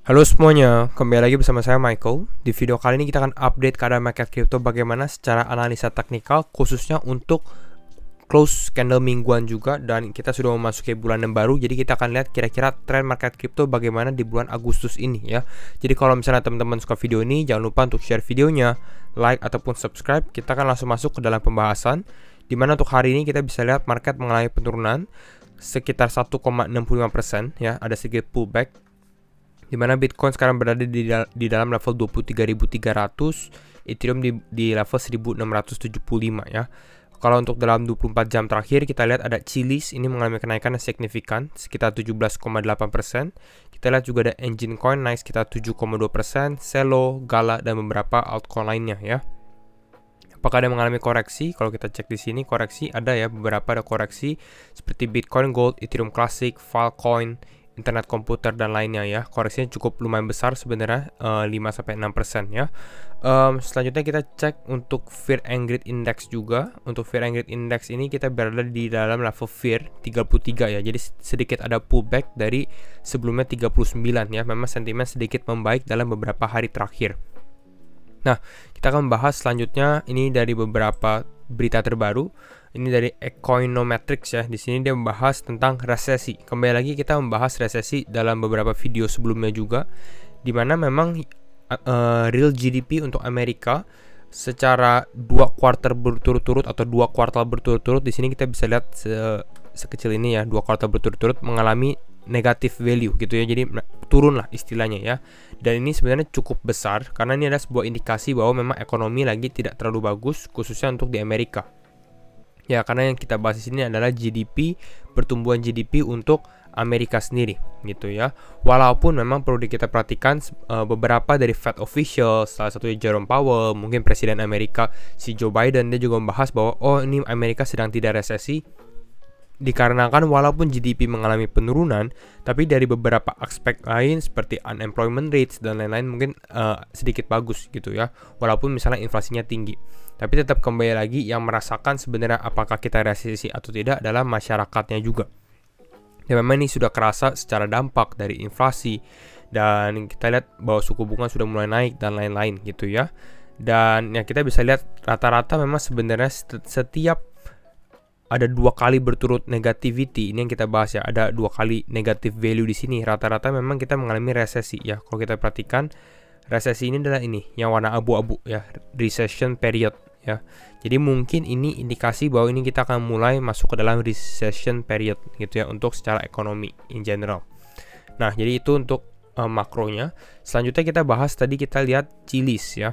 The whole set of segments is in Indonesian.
Halo semuanya, kembali lagi bersama saya Michael. Di video kali ini kita akan update keadaan market crypto bagaimana secara analisa teknikal, khususnya untuk close candle mingguan juga, dan kita sudah memasuki bulan yang baru. Jadi kita akan lihat kira-kira tren market crypto bagaimana di bulan Agustus ini ya. Jadi kalau misalnya teman-teman suka video ini, jangan lupa untuk share videonya, like ataupun subscribe. Kita akan langsung masuk ke dalam pembahasan, dimana untuk hari ini kita bisa lihat market mengalami penurunan sekitar 1,65% ya, ada sedikit pullback, di mana Bitcoin sekarang berada di dalam level 23.300, Ethereum di level 1.675 ya. Kalau untuk dalam 24 jam terakhir kita lihat ada Chiliz ini mengalami kenaikan yang signifikan sekitar 17,8%. Kita lihat juga ada Engine Coin naik sekitar 7,2%, Celo, Gala dan beberapa altcoin lainnya ya. Apakah ada mengalami koreksi? Kalau kita cek di sini koreksi ada ya, beberapa ada koreksi seperti Bitcoin Gold, Ethereum Classic, Filecoin, internet komputer dan lainnya ya. Koreksinya cukup lumayan besar sebenarnya, 5-6% ya. Selanjutnya kita cek untuk Fear and Greed Index juga. Untuk Fear and Greed Index ini kita berada di dalam level Fear 33 ya. Jadi sedikit ada pullback dari sebelumnya 39 ya. Memang sentimen sedikit membaik dalam beberapa hari terakhir. Nah, kita akan membahas selanjutnya ini dari beberapa berita terbaru. Ini dari Econometrics ya. Di sini dia membahas tentang resesi. Kembali lagi kita membahas resesi dalam beberapa video sebelumnya juga, di mana memang real GDP untuk Amerika secara 2 kuartal berturut-turut atau 2 kuartal berturut-turut, di sini kita bisa lihat sekecil ini ya, 2 kuartal berturut-turut mengalami negative value gitu ya, jadi turun lah istilahnya ya. Dan ini sebenarnya cukup besar karena ini adalah sebuah indikasi bahwa memang ekonomi lagi tidak terlalu bagus, khususnya untuk di Amerika ya, karena yang kita bahas di sini adalah GDP, pertumbuhan GDP untuk Amerika sendiri gitu ya. Walaupun memang perlu kita perhatikan beberapa dari Fed official, salah satunya Jerome Powell, mungkin Presiden Amerika si Joe Biden, dia juga membahas bahwa ini Amerika sedang tidak resesi, dikarenakan walaupun GDP mengalami penurunan, tapi dari beberapa aspek lain seperti unemployment rates dan lain-lain mungkin sedikit bagus gitu ya, walaupun misalnya inflasinya tinggi. Tapi tetap kembali lagi yang merasakan sebenarnya apakah kita resesi atau tidak adalah masyarakatnya juga. Dan memang ini sudah kerasa secara dampak dari inflasi, dan kita lihat bahwa suku bunga sudah mulai naik dan lain-lain gitu ya. Dan ya kita bisa lihat rata-rata memang sebenarnya setiap ada 2 kali berturut negativity, ini yang kita bahas ya, ada 2 kali negative value di sini. Rata-rata memang kita mengalami resesi ya. Kalau kita perhatikan resesi ini adalah ini yang warna abu-abu ya, recession period ya. Jadi mungkin ini indikasi bahwa ini kita akan mulai masuk ke dalam recession period gitu ya, untuk secara ekonomi in general. Nah, jadi itu untuk makronya. Selanjutnya kita bahas, tadi kita lihat Chiliz ya.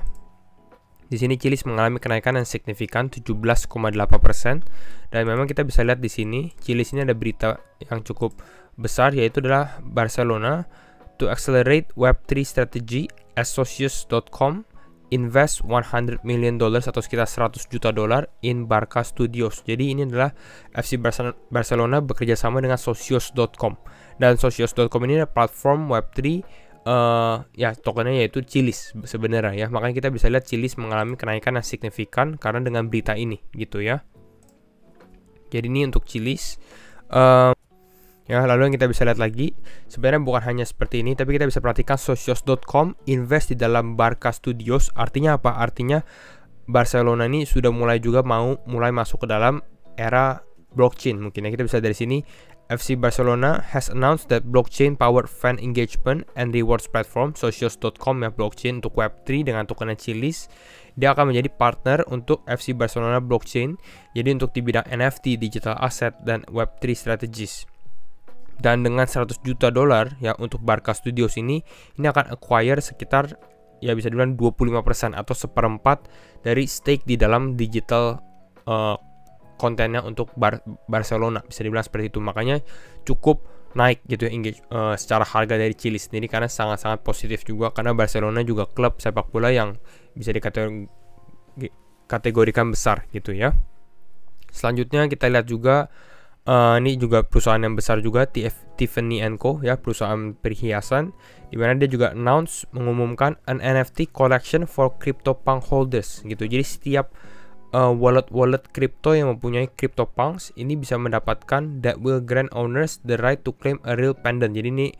Di sini Chiliz mengalami kenaikan yang signifikan 17,8%, dan memang kita bisa lihat di sini Chiliz ini ada berita yang cukup besar, yaitu adalah Barcelona to accelerate Web3 strategy, Socios.com invest $100 million atau sekitar $100 juta in Barca Studios. Jadi ini adalah FC Barcelona bekerja sama dengan Socios.com, dan Socios.com ini adalah platform Web3 ya, tokennya yaitu Chiliz sebenarnya ya. Makanya kita bisa lihat Chiliz mengalami kenaikan yang signifikan karena dengan berita ini gitu ya. Jadi ini untuk Chiliz ya. Lalu yang kita bisa lihat lagi sebenarnya bukan hanya seperti ini, tapi kita bisa perhatikan Socios.com invest di dalam Barca Studios. Artinya apa? Artinya Barcelona ini sudah mulai masuk ke dalam era blockchain mungkin ya. Kita bisa dari sini, FC Barcelona has announced that blockchain-powered fan engagement and rewards platform Socios.com ya, blockchain untuk Web3 dengan tokennya Chiliz. Dia akan menjadi partner untuk FC Barcelona blockchain, jadi untuk di bidang NFT, digital asset, dan Web3 strategies. Dan dengan $100 juta ya untuk Barca Studios ini akan acquire sekitar ya bisa dibilang 25% atau 1/4 dari stake di dalam digital kontennya untuk Barcelona, bisa dibilang seperti itu. Makanya cukup naik gitu ya secara harga dari Chiliz sendiri, karena sangat-sangat positif juga, karena Barcelona juga klub sepak bola yang bisa dikategorikan besar gitu ya. Selanjutnya kita lihat juga ini juga perusahaan yang besar juga, Tiffany & Co ya, perusahaan perhiasan, di mana dia juga mengumumkan an NFT collection for CryptoPunk holders gitu. Jadi setiap wallet crypto yang mempunyai CryptoPunks ini bisa mendapatkan that will grant owners the right to claim a real pendant. Jadi ini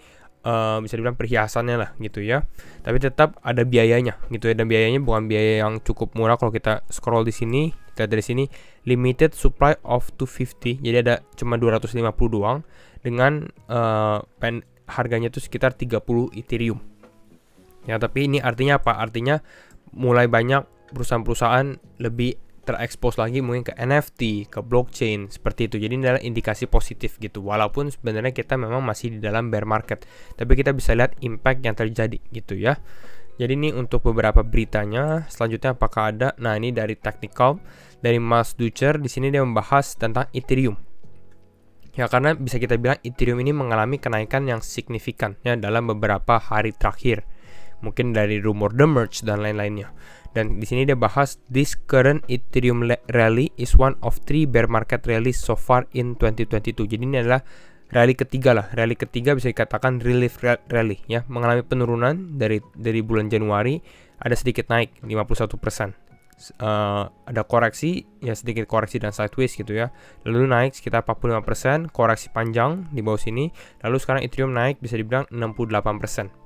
bisa dibilang perhiasannya lah gitu ya. Tapi tetap ada biayanya gitu ya, dan biayanya bukan biaya yang cukup murah. Kalau kita scroll di sini, kita dari sini limited supply of 250. Jadi ada cuma 250 doang dengan harganya tuh sekitar 30 Ethereum. Ya, tapi ini artinya apa? Artinya mulai banyak perusahaan-perusahaan lebih terekspos lagi mungkin ke NFT, ke blockchain seperti itu. Jadi ini adalah indikasi positif gitu. Walaupun sebenarnya kita memang masih di dalam bear market, tapi kita bisa lihat impact yang terjadi gitu ya. Jadi ini untuk beberapa beritanya. Selanjutnya apakah ada? Nah, ini dari technical, dari Miles Dutcher. Di sini dia membahas tentang Ethereum. Ya, karena bisa kita bilang Ethereum ini mengalami kenaikan yang signifikan ya dalam beberapa hari terakhir. Mungkin dari rumor the merge dan lain-lainnya. Dan di sini dia bahas this current Ethereum rally is one of 3 bear market rallies so far in 2022. Jadi ini adalah rally ketiga lah. Rally ketiga bisa dikatakan relief rally ya, mengalami penurunan dari bulan Januari, ada sedikit naik 51%. Ada koreksi ya, sedikit koreksi dan sideways gitu ya. Lalu naik sekitar 45%, koreksi panjang di bawah sini. Lalu sekarang Ethereum naik bisa dibilang 68%.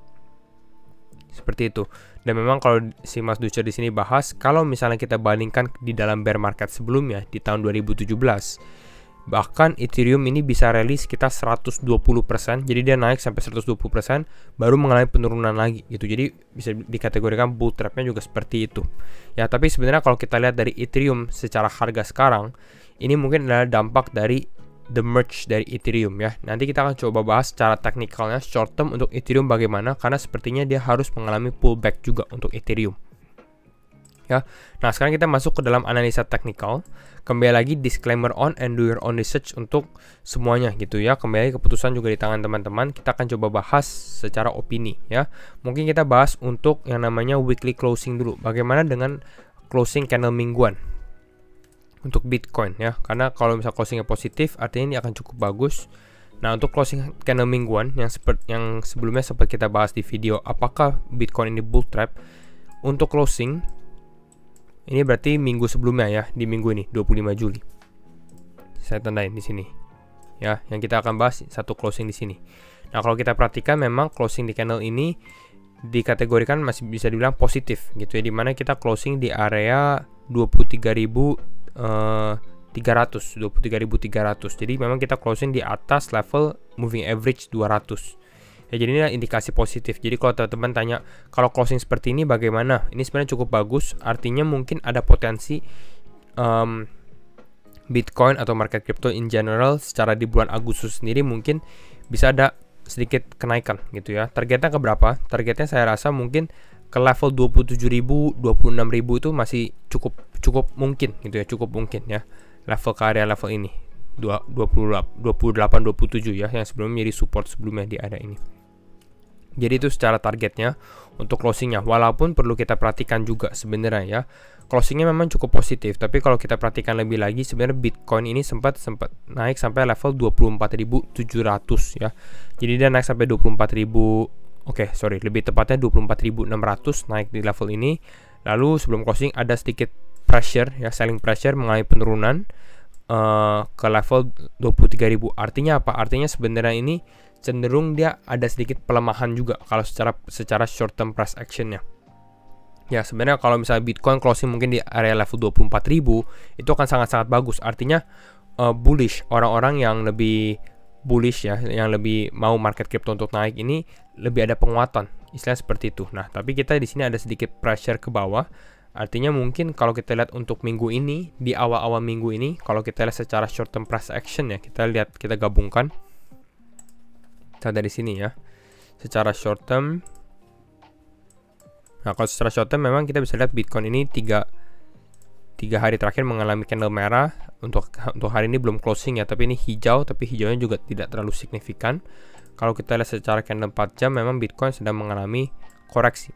Seperti itu. Dan memang kalau si Mas Dutcher di sini bahas, kalau misalnya kita bandingkan di dalam bear market sebelumnya di tahun 2017, bahkan Ethereum ini bisa rally sekitar 120%. Jadi dia naik sampai 120%, baru mengalami penurunan lagi gitu. Jadi bisa dikategorikan bull trapnya juga seperti itu. Ya, tapi sebenarnya kalau kita lihat dari Ethereum secara harga sekarang, ini mungkin adalah dampak dari the merge dari Ethereum ya. Nanti kita akan coba bahas secara teknikalnya short term untuk Ethereum bagaimana, karena sepertinya dia harus mengalami pullback juga untuk Ethereum. Ya. Nah, sekarang kita masuk ke dalam analisa teknikal. Kembali lagi disclaimer on and do your own research untuk semuanya gitu ya. Kembali keputusan juga di tangan teman-teman. Kita akan coba bahas secara opini ya. Mungkin kita bahas untuk yang namanya weekly closing dulu. Bagaimana dengan closing candle mingguan untuk Bitcoin ya, karena kalau misal closingnya positif artinya ini akan cukup bagus. Nah, untuk closing candle mingguan yang sebelumnya sempat kita bahas di video apakah Bitcoin ini bull trap, untuk closing ini berarti minggu sebelumnya ya, di minggu ini 25 Juli. Saya tandain di sini. Ya, yang kita akan bahas satu closing di sini. Nah, kalau kita perhatikan memang closing di candle ini dikategorikan masih bisa dibilang positif gitu ya, dimana kita closing di area 23.300. Jadi memang kita closing di atas level moving average 200. Ya, jadi ini indikasi positif. Jadi kalau teman-teman tanya kalau closing seperti ini bagaimana? Ini sebenarnya cukup bagus. Artinya mungkin ada potensi Bitcoin atau market crypto in general secara di bulan Agustus sendiri mungkin bisa ada sedikit kenaikan gitu ya. Targetnya ke berapa? Targetnya saya rasa mungkin ke level 27.000, 26.000 itu masih cukup mungkin gitu ya, cukup mungkin ya. Level ke area level ini 28, 27 ya, yang sebelumnya jadi support sebelumnya di area ini. Jadi itu secara targetnya untuk closingnya. Walaupun perlu kita perhatikan juga sebenarnya ya, closingnya memang cukup positif. Tapi kalau kita perhatikan lebih lagi, sebenarnya Bitcoin ini sempat naik sampai level 24.700 ya. Jadi dia naik sampai 24.000. Lebih tepatnya 24.600 naik di level ini. Lalu sebelum closing ada sedikit pressure ya, selling pressure mengalami penurunan ke level 23.000. Artinya apa? Artinya sebenarnya ini cenderung dia ada sedikit pelemahan juga kalau secara short term price actionnya. Ya, sebenarnya kalau misalnya Bitcoin closing mungkin di area level 24.000 itu akan sangat-sangat bagus. Artinya bullish, orang-orang yang lebih bullish ya, yang lebih mau market crypto untuk naik ini lebih ada penguatan, istilah seperti itu. Nah, tapi kita di sini ada sedikit pressure ke bawah. Artinya mungkin kalau kita lihat untuk minggu ini, di awal-awal minggu ini, kalau kita lihat secara short term price action ya, kita gabungkan. Kita dari sini ya, secara short term. Nah, kalau secara short term memang kita bisa lihat Bitcoin ini 3 hari terakhir mengalami candle merah. Untuk hari ini belum closing ya, tapi ini hijau, tapi hijaunya juga tidak terlalu signifikan. Kalau kita lihat secara candle 4 jam memang Bitcoin sedang mengalami koreksi.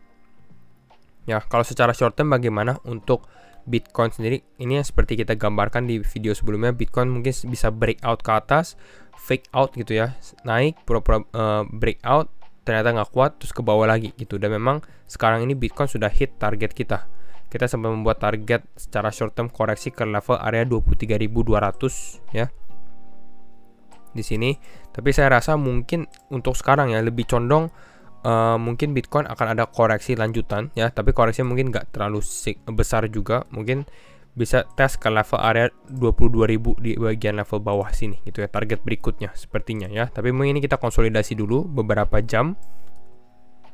Ya, kalau secara short term bagaimana untuk Bitcoin sendiri? Ini yang seperti kita gambarkan di video sebelumnya, Bitcoin mungkin bisa breakout ke atas, fake out gitu ya, naik pura-pura breakout, ternyata nggak kuat, terus ke bawah lagi gitu. Dan memang sekarang ini Bitcoin sudah hit target kita. Kita sampai membuat target secara short term koreksi ke level area 23.200 ya. Di sini Tapi saya rasa mungkin untuk sekarang ya lebih condong mungkin Bitcoin akan ada koreksi lanjutan ya, tapi koreksinya mungkin nggak terlalu besar juga, mungkin bisa tes ke level area 22.000 di bagian level bawah sini gitu ya, target berikutnya sepertinya ya. Tapi mungkin ini kita konsolidasi dulu beberapa jam.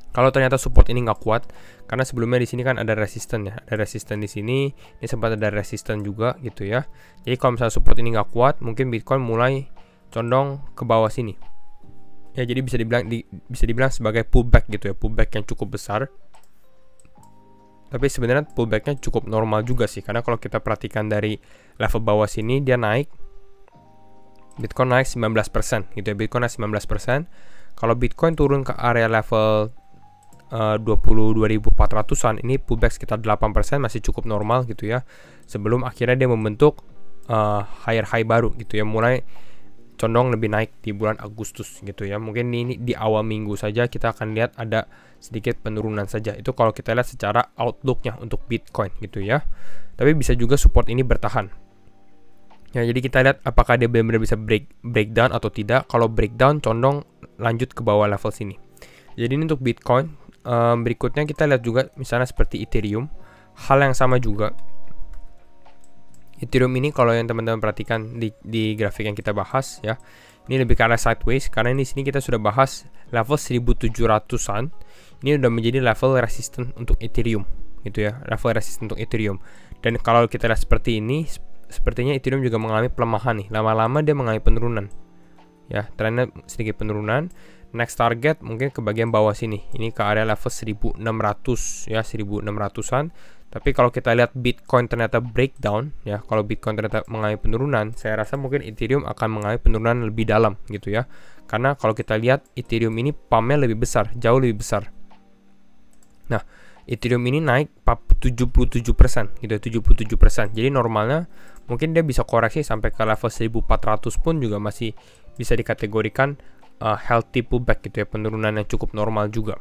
Kalau ternyata support ini nggak kuat, karena sebelumnya di sini kan ada resisten ya, ada resisten di sini, ini sempat ada resisten juga gitu ya. Jadi kalau misalnya support ini nggak kuat, mungkin Bitcoin mulai condong ke bawah sini. Ya jadi bisa dibilang sebagai pullback gitu ya, pullback yang cukup besar. Tapi sebenarnya pullbacknya cukup normal juga sih, karena kalau kita perhatikan dari level bawah sini dia naik, Bitcoin naik 19% gitu ya, Bitcoin naik 19%. Kalau Bitcoin turun ke area level 22.400an, ini pullback sekitar 8%, masih cukup normal gitu ya. Sebelum akhirnya dia membentuk higher high baru gitu ya, mulai condong lebih naik di bulan Agustus gitu ya. Mungkin ini di awal minggu saja kita akan lihat ada sedikit penurunan saja. Itu kalau kita lihat secara outlooknya untuk Bitcoin gitu ya. Tapi bisa juga support ini bertahan. Ya, jadi kita lihat apakah dia benar-benar bisa breakdown atau tidak. Kalau breakdown condong lanjut ke bawah level sini. Jadi ini untuk Bitcoin. Berikutnya kita lihat juga misalnya seperti Ethereum. Hal yang sama juga. Ethereum ini kalau yang teman-teman perhatikan di grafik yang kita bahas ya, ini lebih ke arah sideways, karena di sini kita sudah bahas level 1700-an. Ini udah menjadi level resisten untuk Ethereum gitu ya, level resisten untuk Ethereum. Dan kalau kita lihat seperti ini, sepertinya Ethereum juga mengalami pelemahan nih. Lama-lama dia mengalami penurunan. Ya, trennya sedikit penurunan. Next target mungkin ke bagian bawah sini. Ini ke area level 1600 ya, 1600-an. Tapi kalau kita lihat Bitcoin ternyata breakdown ya, kalau Bitcoin ternyata mengalami penurunan, saya rasa mungkin Ethereum akan mengalami penurunan lebih dalam gitu ya. Karena kalau kita lihat Ethereum ini pumpnya lebih besar, jauh lebih besar. Nah, Ethereum ini naik 77% gitu ya, 77%. Jadi normalnya mungkin dia bisa koreksi sampai ke level 1400 pun juga masih bisa dikategorikan healthy pullback gitu ya, penurunan yang cukup normal juga.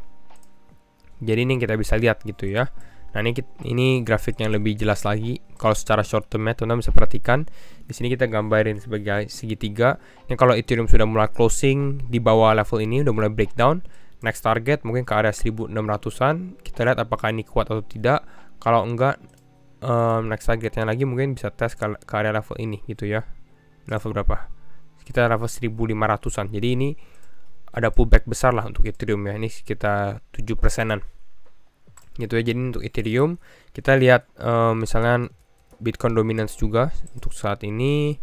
Jadi ini kita bisa lihat gitu ya. Nah, ini grafik yang lebih jelas lagi. Kalau secara short term teman-teman bisa perhatikan. Di sini kita gambarin sebagai segitiga. Ini kalau Ethereum sudah mulai closing di bawah level ini, udah mulai breakdown. Next target mungkin ke area 1600-an. Kita lihat apakah ini kuat atau tidak. Kalau enggak, next targetnya lagi mungkin bisa tes ke area level ini gitu ya. Level berapa? Sekitar level 1500-an. Jadi ini ada pullback besar lah untuk Ethereum ya. Ini sekitar 7%-an. Gitu ya. Jadi untuk Ethereum kita lihat misalnya Bitcoin dominance juga untuk saat ini.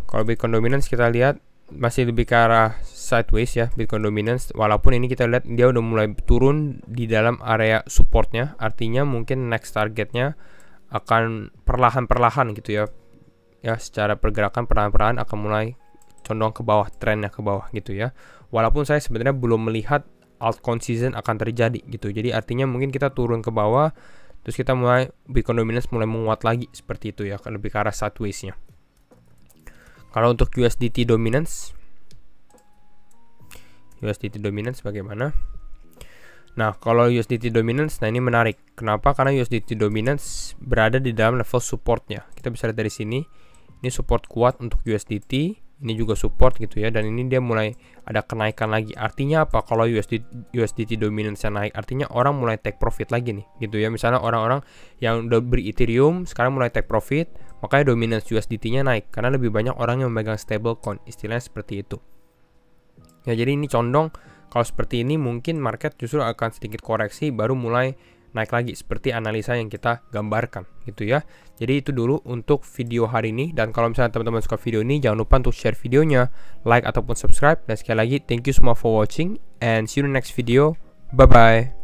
Kalau Bitcoin dominance kita lihat masih lebih ke arah sideways ya, Bitcoin dominance, walaupun ini kita lihat dia udah mulai turun di dalam area supportnya, artinya mungkin next targetnya akan perlahan-perlahan gitu ya, secara pergerakan perlahan-perlahan akan mulai condong ke bawah, trennya ke bawah gitu ya. Walaupun saya sebenarnya belum melihat altcoin season akan terjadi gitu, jadi artinya mungkin kita turun ke bawah, terus kita mulai Bitcoin dominance mulai menguat lagi seperti itu ya, lebih ke arah sideways-nya. Kalau untuk USDT dominance bagaimana? Nah, kalau USDT dominance, nah ini menarik. Kenapa? Karena USDT dominance berada di dalam level supportnya. Kita bisa lihat dari sini, ini support kuat untuk USDT, ini juga support gitu ya, dan ini dia mulai ada kenaikan lagi. Artinya apa? Kalau USDT dominance-nya naik, artinya orang mulai take profit lagi nih gitu ya. Misalnya orang-orang yang udah beri Ethereum sekarang mulai take profit, makanya dominance USDT-nya naik karena lebih banyak orang yang memegang stablecoin, istilahnya seperti itu. Ya, jadi ini condong kalau seperti ini mungkin market justru akan sedikit koreksi baru mulai naik lagi seperti analisa yang kita gambarkan gitu ya. Jadi itu dulu untuk video hari ini, dan kalau misalnya teman-teman suka video ini jangan lupa untuk share videonya, like ataupun subscribe, dan sekali lagi thank you semua for watching and see you in the next video. Bye bye.